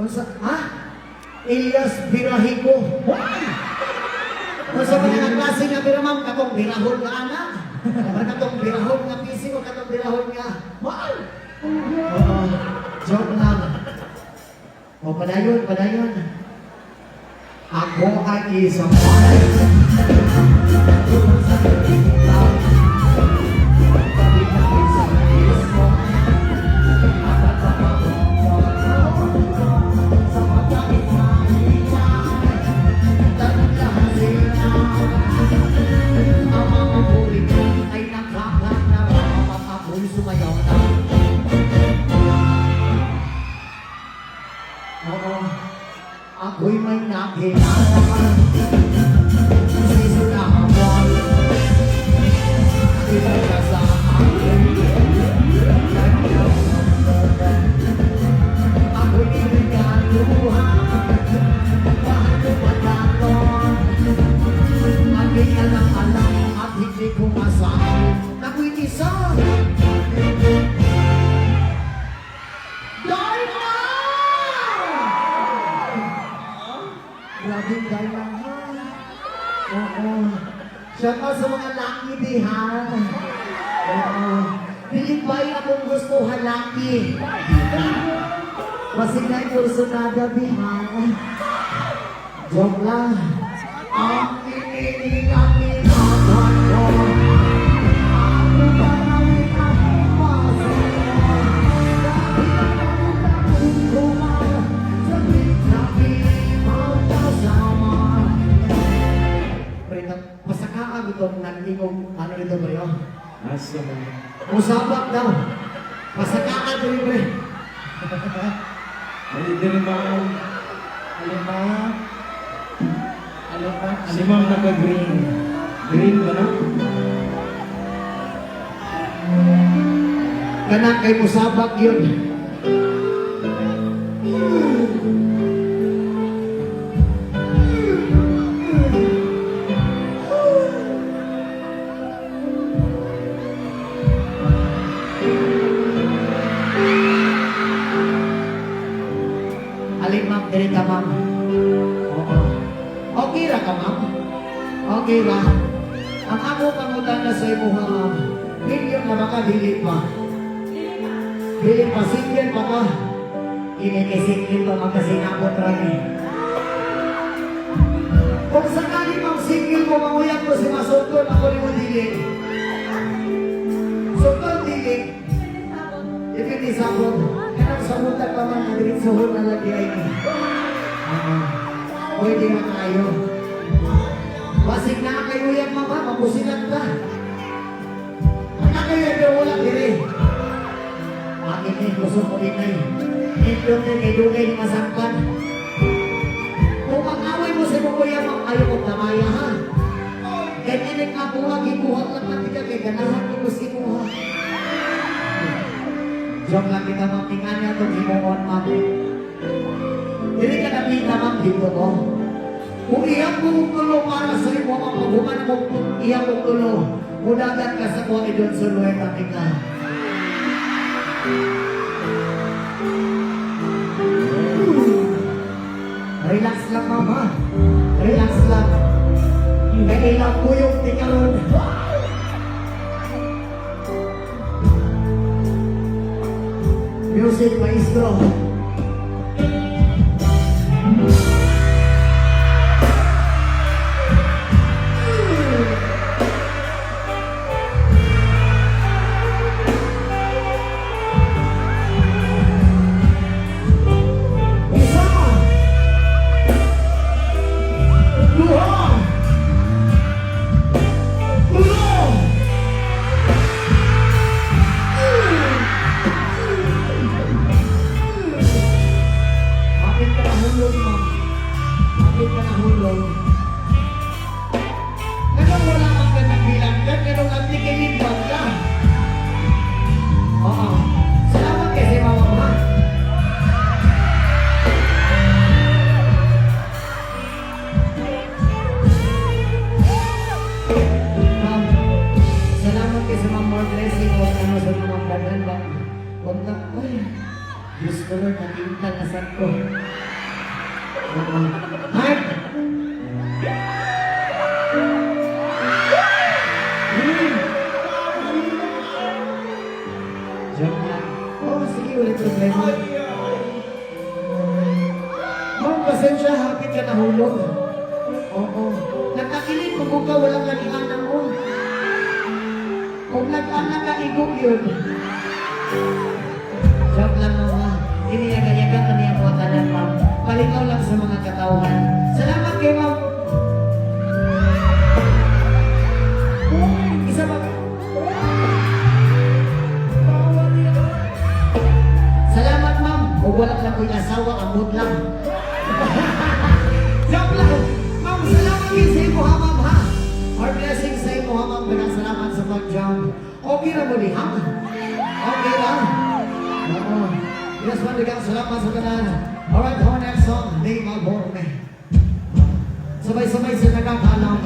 Ha? Elias Birahigo. Kung sa mga klase nga biramam, katong birahon nga anak. Katong birahon nga pising o katong birahon nga mahal. Joke lang. O, padayon. Ako ay isang mahal. Ako'y may nakilala si Sulawal. Iba ka sa akin. Ako'y inigaluhan. Bakit pataton? Aking alam at hindi ko masabi. Ako'y isa. Grabing dalangan. Oo. Shout out sa mga laki dihan. Oo. Pilipay akong gusto halaki. Masig na yung kursunada dihan. Joke lang. Ang inilinganin naman ko. Ako maraming akong masingon. Dahil ako nakukuman sa bigla-bigla. Pasakaan itong nag-ingong ano nito ba yun? Asa mo. Musabak daw. Pasakaan ito rin, pre. Ay, hindi rin ba ako? Si Ma'am naka-green. Green ba na? Kanak kay musabak yun. Alin, ma'am? Dili ka, ma'am? Oo. Okay ra ka, ma'am? Okay ra. Ang ako pangutan na sa imo, ma'am. Million na baka dili pa. Dili pa, single pa ka. Inikisingil pa magkasinabot rami. Kung sakali, ma'am, single mo, manguyag mo si Masukton, ako rin mo dili. Sukton dili. Dipindi sabot. Kanang sabutan pa man na diritsuhon na lagi ay ni. Pwede na tayo. Basig na kayo yan, mama. Mapusilan ka. Kayo yan, wala diri. Akin eh, gusto ko rin ay. Itlog na kay Dugay ni Masangkan. Kung mag-away mo sa mga kuya, ayaw kong tamaya, ha? Ganyan ang kabuha, gibuhat lang natin ka kay ganahan mo gusto gibuhat. Joke lang kita, ma'am. Tingnan niya itong himongon, ma'am. Hindi ka nakita, ma'am, dito ko. Kung iyang mong tulo para sa iyo, ma'am, paghuman mo iyang mong tulo, mudagan ka sa kuha idon sa luwet at ika. Relax lang, mama. Relax lang. Kailang po yung tikaron. Music, maestro. Diyos ko Lord, nakita na saan ko. Heart. Joke lang. Oh, sige, ulit problema. Ma'am, pasensya, hapit ka nahulog. Oo. Nagkakilit kung ka walang lalianan mo. Kung nag-anak ka, igog yun. Joke lang mga. Iniyaga-yaga ka niya po tanan, ma'am. Palikaw lang sa mga katauhan. Salamat kay ma'am. Isa pa. Salamat, ma'am. Kung wala lang ko'y asawa, amot lang. Joke lang. Ma'am, salamat din sa imo ha, ma'am, ha? Our blessing sa imo ha, ma'am. Daghang salamat sa pag-jump. Okay na mo ni, ha? Okay lang. Oo. Yes, ma'am. Daghang salamat sa tanan. Alright, our next song, Name Alborne. Sabay-sabay sa nagkakalam.